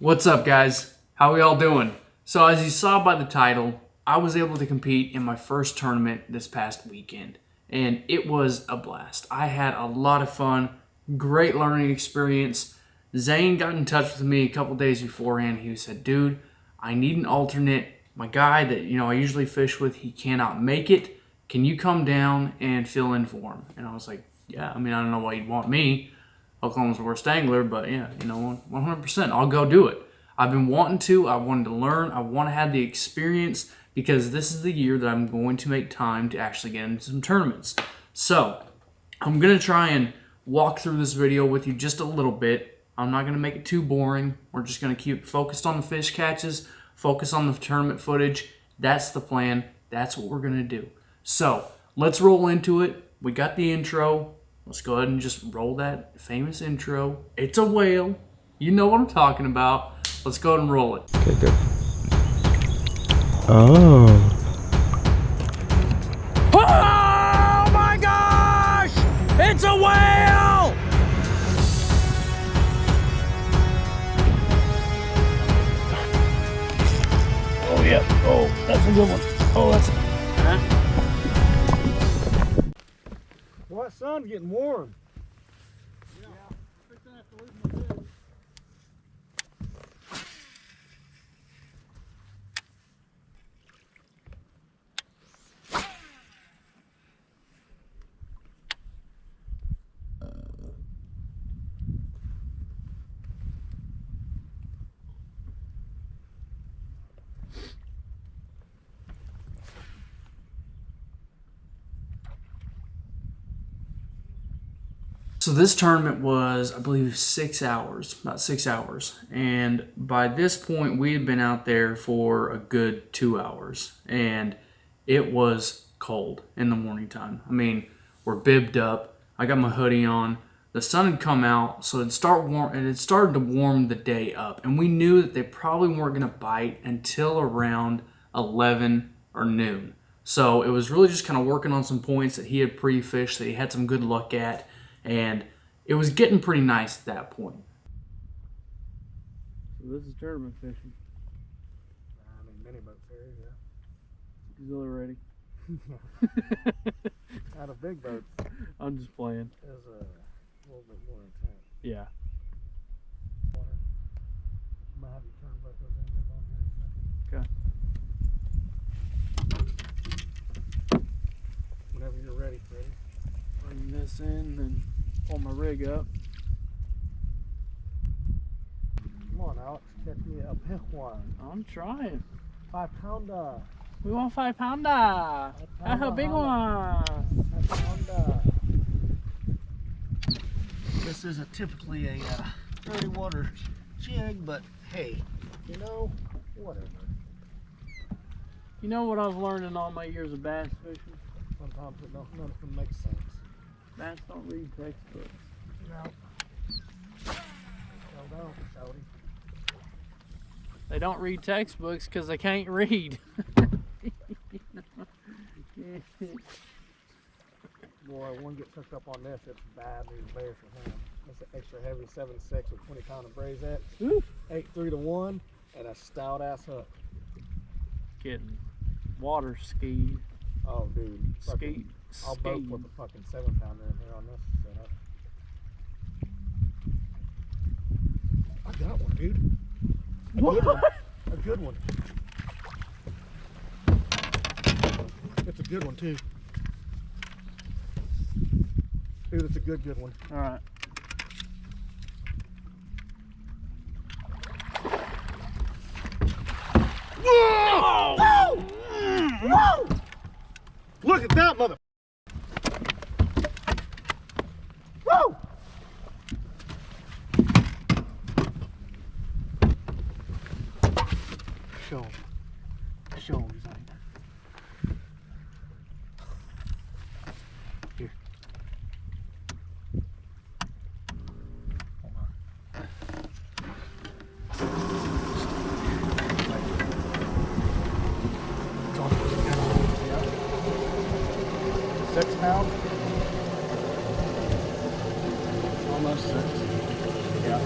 What's up, guys? How we all doing? So as you saw by the title, I was able to compete in my first tournament this past weekend, and it was a blast. I had a lot of fun, great learning experience. Zane got in touch with me a couple days beforehand. He said, dude, I need an alternate. My guy that I usually fish with, he cannot make it. Can you come down and fill in for him? And I was like, yeah, I don't know why you'd want me. Oklahoma's worst angler, but yeah, 100%, I'll go do it. I've been wanting to. I wanted to learn. I want to have the experience because this is the year that I'm going to make time to actually get into some tournaments. So I'm going to try and walk through this video with you just a little bit. I'm not going to make it too boring. We're just going to keep focused on the fish catches, focus on the tournament footage. That's the plan. That's what we're going to do. So let's roll into it. We got the intro. Let's go ahead and just roll that famous intro. It's a whale. You know what I'm talking about. Let's go ahead and roll it. Okay, good. Oh. Oh my gosh! It's a whale! Oh yeah. Oh, that's a good one. Oh, that's. Well, that sun's getting warm. Yeah. I'm gonna have to lose my fish. So this tournament was, I believe, 6 hours, about 6 hours. And by this point, we had been out there for a good 2 hours. And it was cold in the morning time. We're bibbed up. I got my hoodie on. The sun had come out, so it started to warm the day up. And we knew that they probably weren't going to bite until around 11 or noon. So it was really just kind of working on some points that he had pre-fished, that he had some good luck at. And it was getting pretty nice at that point. So this is tournament fishing. Mini boat series, yeah. Exhilarating. Out of big boats I'm just playing. is a little bit more intense. Yeah. Water. I'm gonna have you turn both those engines on here in a second. Okay. Whenever you're ready, Freddie. Bring this in and pull my rig up. Come on, Alex, catch me a big one. I'm trying. 5-pounder. We want 5-pounder. That's a big one. 5-pounder. This isn't typically a dirty water jig, but hey, whatever. You know what I've learned in all my years of bass fishing? Sometimes none of them make sense. Bass don't read textbooks. No. No, Shouty. They don't read textbooks because they can't read. Boy, one gets hooked up on this, it's bad news bears for him. It's an extra heavy 7.6 with 20-pounder braze at. 8.3 to 1 and a stout ass hook. Getting water skied. Oh, dude. Skate. I'll boat with a fucking 7-pounder in here on this setup. I got one, dude. A good one. It's a good one, too. Dude, it's a good one. All right. Whoa! Whoa! Whoa! Look at that mother. Whoa! Show him. Show him, Zane. Here. Hold on. 6 pounds? Almost 6. Yeah.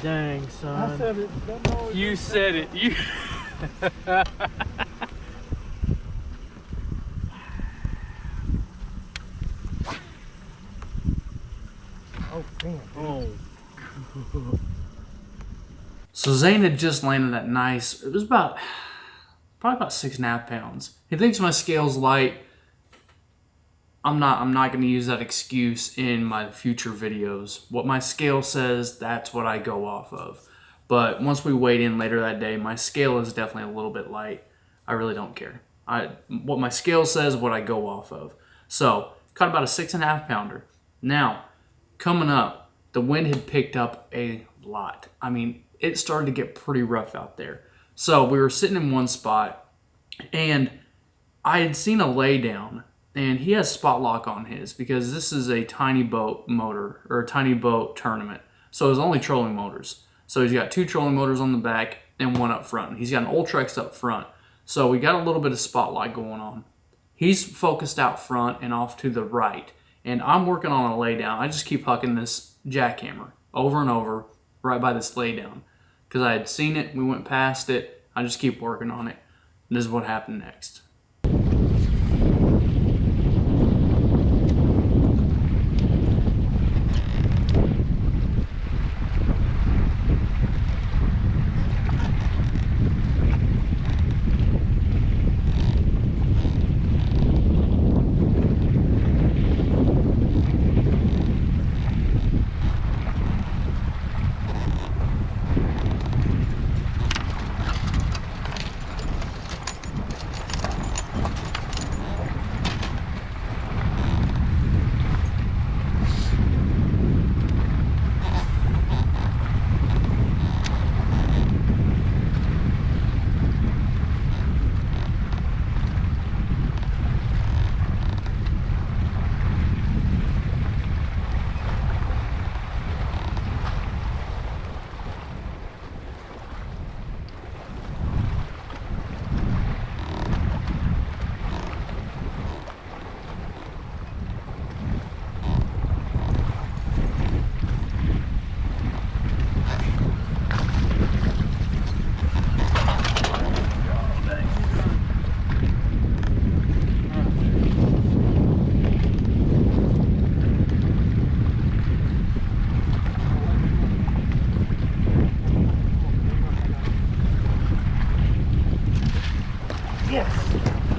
Dang, son. I said it. That noise. You said it. You. Oh, damn. Oh. So Zane had just landed that nice, it was probably about 6.5 pounds. He thinks my scale's light. I'm not going to use that excuse in my future videos. What my scale says, that's what I go off of. But once we weighed in later that day, my scale is definitely a little bit light. I really don't care. What my scale says, what I go off of. So, caught about a 6.5 pounder. Now, coming up, the wind had picked up a lot. I mean, it started to get pretty rough out there. So we were sitting in one spot, and I had seen a lay down, and he has spot lock on his because this is a tiny boat motor or a tiny boat tournament. So it's only trolling motors. So he's got 2 trolling motors on the back and 1 up front. He's got an Ultrex up front. So we got a little bit of spotlight going on. He's focused out front and off to the right. And I'm working on a lay down. I just keep hucking this jackhammer over and over right by this lay down. Because I had seen it, we went past it. I just keep working on it. And this is what happened next.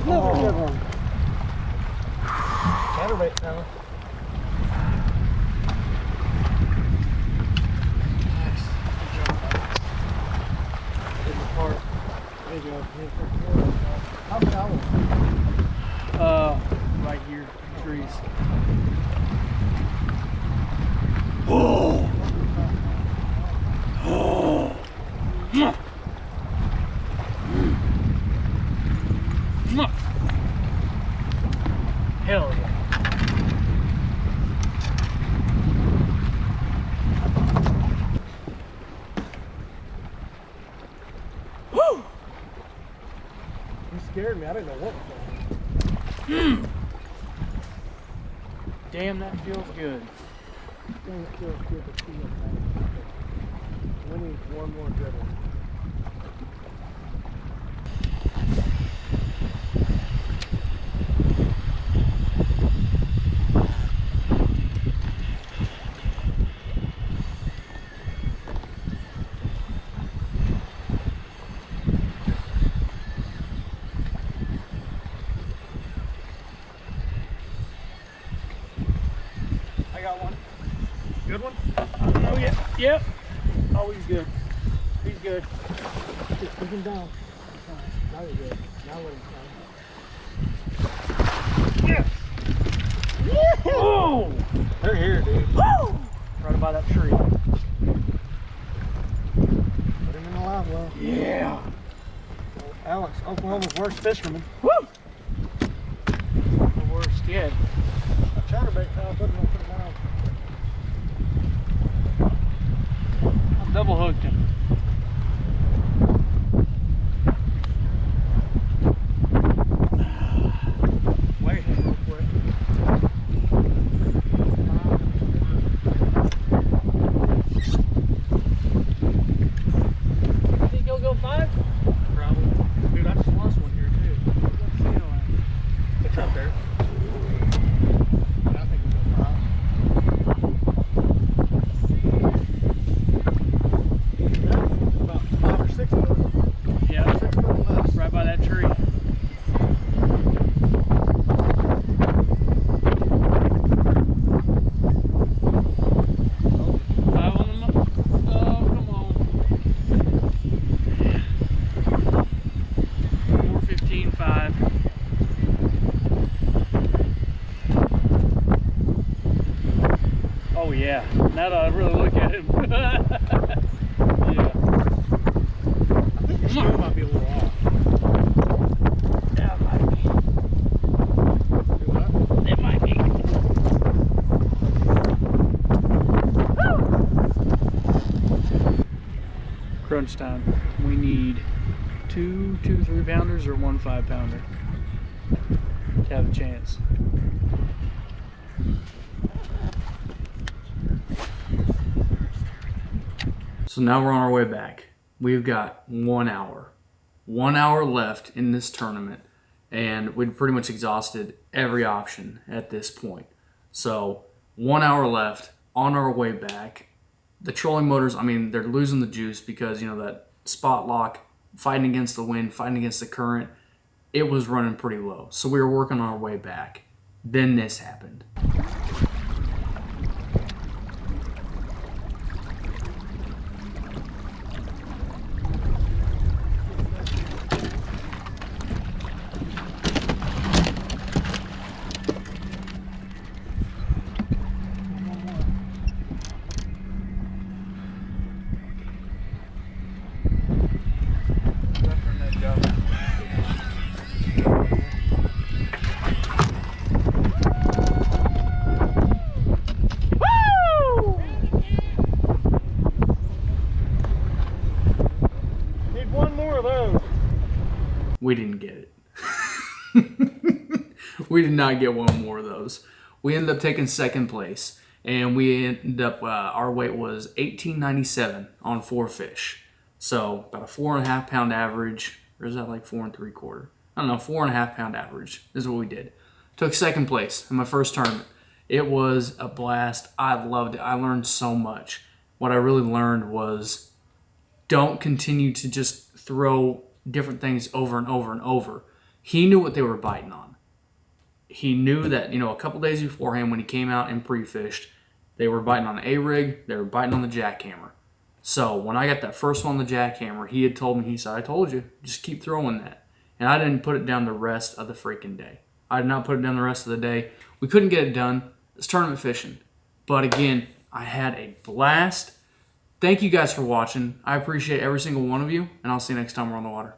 Another good one. Chatterbait, fella. Nice. Good job, buddy. Good report. There you go. How about that one? Right here, trees. Oh! Oh! Yeah. Hell yeah. Woo! You scared me. I didn't know what was going on. Damn, that feels good. Dang, it feels good to see it. We need one more good one. I got one. Good one? Oh yeah. Yep. Oh, he's good. He's good. Just put him down. Now you're good. Now let him come. Yes! Oh! They're here, dude. Woo! Right by that tree. Put him in the live well. Yeah. Alex, Oklahoma's worst fisherman. Woo! The worst yet. A chatterbait fella, put him down. I double hooked him. Wait him real quick. Crunch time. We need two 3-pounders or 1 5-pounder to have a chance. So now we're on our way back. We've got 1 hour. 1 hour left in this tournament, and we'd pretty much exhausted every option at this point. So 1 hour left on our way back. The trolling motors, I mean, they're losing the juice because, you know, that spot lock, fighting against the wind, fighting against the current, it was running pretty low. So we were working on our way back. Then this happened. We didn't get it. We did not get one more of those. We ended up taking second place, and we ended up, our weight was 1897 on 4 fish. So about a 4.5 pound average, or is that like 4 3/4? I don't know, 4.5 pound average is what we did. Took second place in my first tournament. It was a blast. I loved it. I learned so much. What I really learned was don't continue to just throw different things over and over and over. He knew what they were biting on. He knew that, you know, a couple days beforehand when he came out and pre-fished, they were biting on the A-rig, they were biting on the jackhammer. So when I got that first one on the jackhammer, he had told me, he said, I told you, just keep throwing that. And I didn't put it down the rest of the freaking day. I did not put it down the rest of the day. We couldn't get it done. It's tournament fishing. But again, I had a blast. Thank you guys for watching. I appreciate every single one of you, and I'll see you next time we're on the water.